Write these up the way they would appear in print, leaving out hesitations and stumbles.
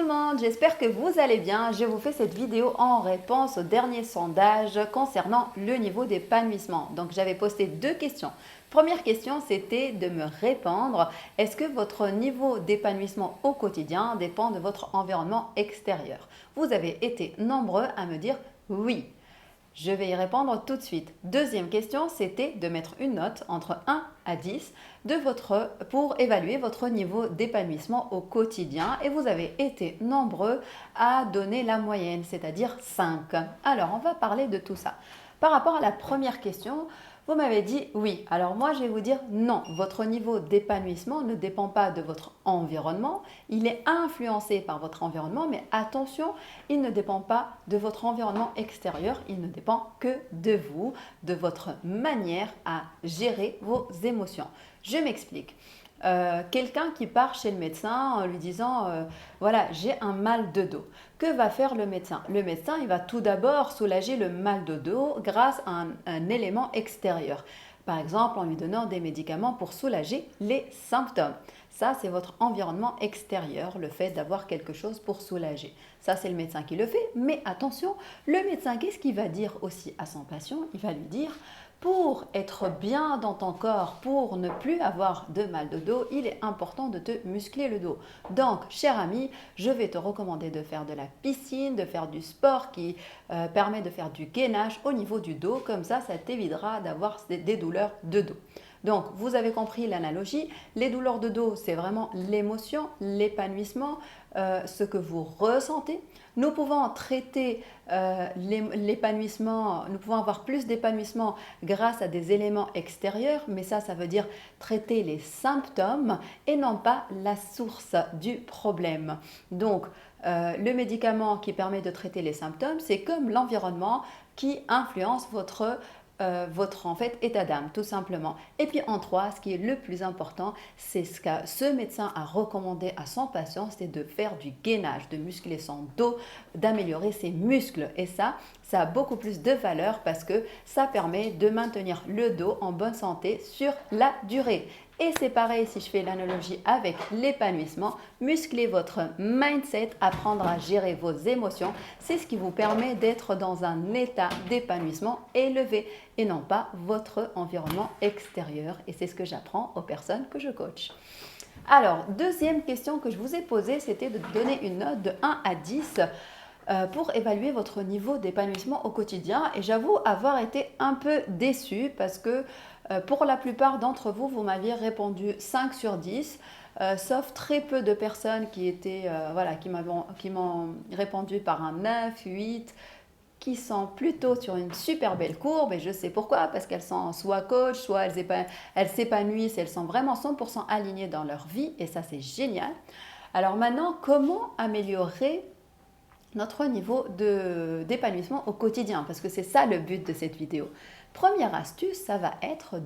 tout le monde, j'espère que vous allez bien. Je vous fais cette vidéo en réponse au dernier sondage concernant le niveau d'épanouissement. Donc j'avais posté deux questions. Première question, c'était de me répondre, est-ce que votre niveau d'épanouissement au quotidien dépend de votre environnement extérieur? Vous avez été nombreux à me dire oui. Je vais y répondre tout de suite. Deuxième question, c'était de mettre une note entre 1 à 10 pour évaluer votre niveau d'épanouissement au quotidien. Et vous avez été nombreux à donner la moyenne, c'est-à-dire 5. Alors, on va parler de tout ça. Par rapport à la première question, vous m'avez dit oui. Alors moi, je vais vous dire non. Votre niveau d'épanouissement ne dépend pas de votre environnement. Il est influencé par votre environnement, mais attention, il ne dépend pas de votre environnement extérieur. Il ne dépend que de vous, de votre manière à gérer vos émotions. Je m'explique. Quelqu'un qui part chez le médecin en lui disant voilà, j'ai un mal de dos. Que va faire le médecin? Le médecin, il va tout d'abord soulager le mal de dos grâce à un élément extérieur. Par exemple, en lui donnant des médicaments pour soulager les symptômes. Ça, c'est votre environnement extérieur, le fait d'avoir quelque chose pour soulager. Ça, c'est le médecin qui le fait. Mais attention, le médecin, qu'est-ce qu'il va dire aussi à son patient? Il va lui dire, pour être bien dans ton corps, pour ne plus avoir de mal de dos, il est important de te muscler le dos. Donc, cher ami, je vais te recommander de faire de la piscine, de faire du sport qui permet de faire du gainage au niveau du dos. Comme ça t'évitera d'avoir des douleurs de dos. Donc, vous avez compris l'analogie. Les douleurs de dos, c'est vraiment l'émotion, l'épanouissement, ce que vous ressentez. Nous pouvons traiter l'épanouissement, nous pouvons avoir plus d'épanouissement grâce à des éléments extérieurs, mais ça veut dire traiter les symptômes et non pas la source du problème. Donc, le médicament qui permet de traiter les symptômes, c'est comme l'environnement qui influence votre en fait état d'âme tout simplement. Et puis en 3, ce qui est le plus important, c'est ce que ce médecin a recommandé à son patient, c'est de faire du gainage, de muscler son dos, d'améliorer ses muscles. Et ça a beaucoup plus de valeur parce que ça permet de maintenir le dos en bonne santé sur la durée. Et c'est pareil si je fais l'analogie avec l'épanouissement, muscler votre mindset, apprendre à gérer vos émotions, c'est ce qui vous permet d'être dans un état d'épanouissement élevé et non pas votre environnement extérieur. Et c'est ce que j'apprends aux personnes que je coach. Alors, deuxième question que je vous ai posée, c'était de donner une note de 1 à 10 pour évaluer votre niveau d'épanouissement au quotidien. Et j'avoue avoir été un peu déçue parce que pour la plupart d'entre vous, vous m'aviez répondu 5 sur 10, sauf très peu de personnes qui m'ont répondu par un 9, 8, qui sont plutôt sur une super belle courbe. Et je sais pourquoi, parce qu'elles sont soit coach, soit elles s'épanouissent, elles sont vraiment 100% alignées dans leur vie et ça c'est génial. Alors maintenant, comment améliorer notre niveau d'épanouissement au quotidien, parce que c'est ça le but de cette vidéo. Première astuce, ça va être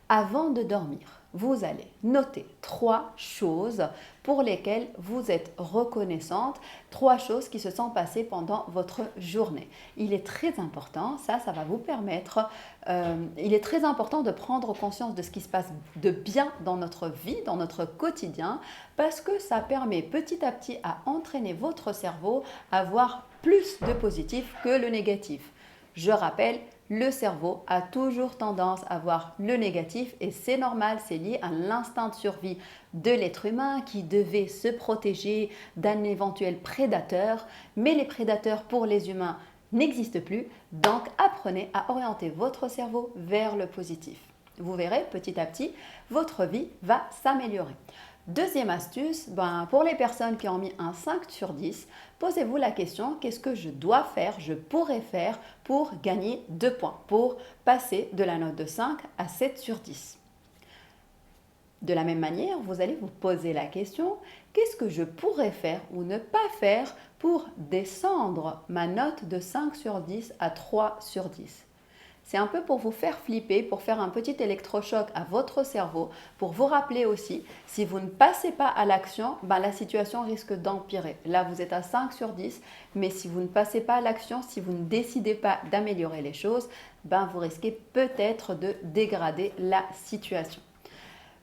avant de dormir, vous allez noter 3 choses pour lesquelles vous êtes reconnaissante, 3 choses qui se sont passées pendant votre journée. Il est très important, ça va vous permettre, il est très important de prendre conscience de ce qui se passe de bien dans notre vie, dans notre quotidien, parce que ça permet petit à petit à entraîner votre cerveau à voir plus de positif que le négatif. Je rappelle, le cerveau a toujours tendance à voir le négatif et c'est normal, c'est lié à l'instinct de survie de l'être humain qui devait se protéger d'un éventuel prédateur. Mais les prédateurs pour les humains n'existent plus, donc apprenez à orienter votre cerveau vers le positif. Vous verrez, petit à petit, votre vie va s'améliorer. Deuxième astuce, pour les personnes qui ont mis un 5 sur 10, posez-vous la question, qu'est-ce que je dois faire, je pourrais faire pour gagner 2 points, pour passer de la note de 5 à 7 sur 10. De la même manière, vous allez vous poser la question, qu'est-ce que je pourrais faire ou ne pas faire pour descendre ma note de 5 sur 10 à 3 sur 10 ? C'est un peu pour vous faire flipper, pour faire un petit électrochoc à votre cerveau, pour vous rappeler aussi, si vous ne passez pas à l'action, la situation risque d'empirer. Là, vous êtes à 5 sur 10, mais si vous ne passez pas à l'action, si vous ne décidez pas d'améliorer les choses, vous risquez peut-être de dégrader la situation.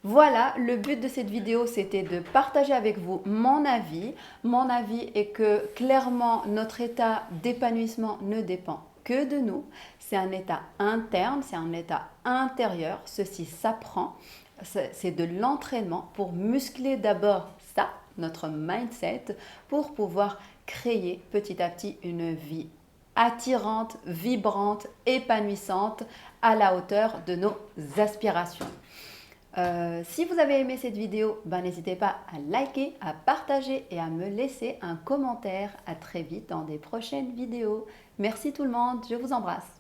Voilà, le but de cette vidéo, c'était de partager avec vous mon avis. Mon avis est que clairement, notre état d'épanouissement ne dépend que de nous. C'est un état interne, c'est un état intérieur. Ceci s'apprend. C'est de l'entraînement pour muscler d'abord ça, notre mindset, pour pouvoir créer petit à petit une vie attirante, vibrante, épanouissante, à la hauteur de nos aspirations. Si vous avez aimé cette vidéo, n'hésitez pas à liker, à partager et à me laisser un commentaire. À très vite dans des prochaines vidéos. Merci tout le monde, je vous embrasse.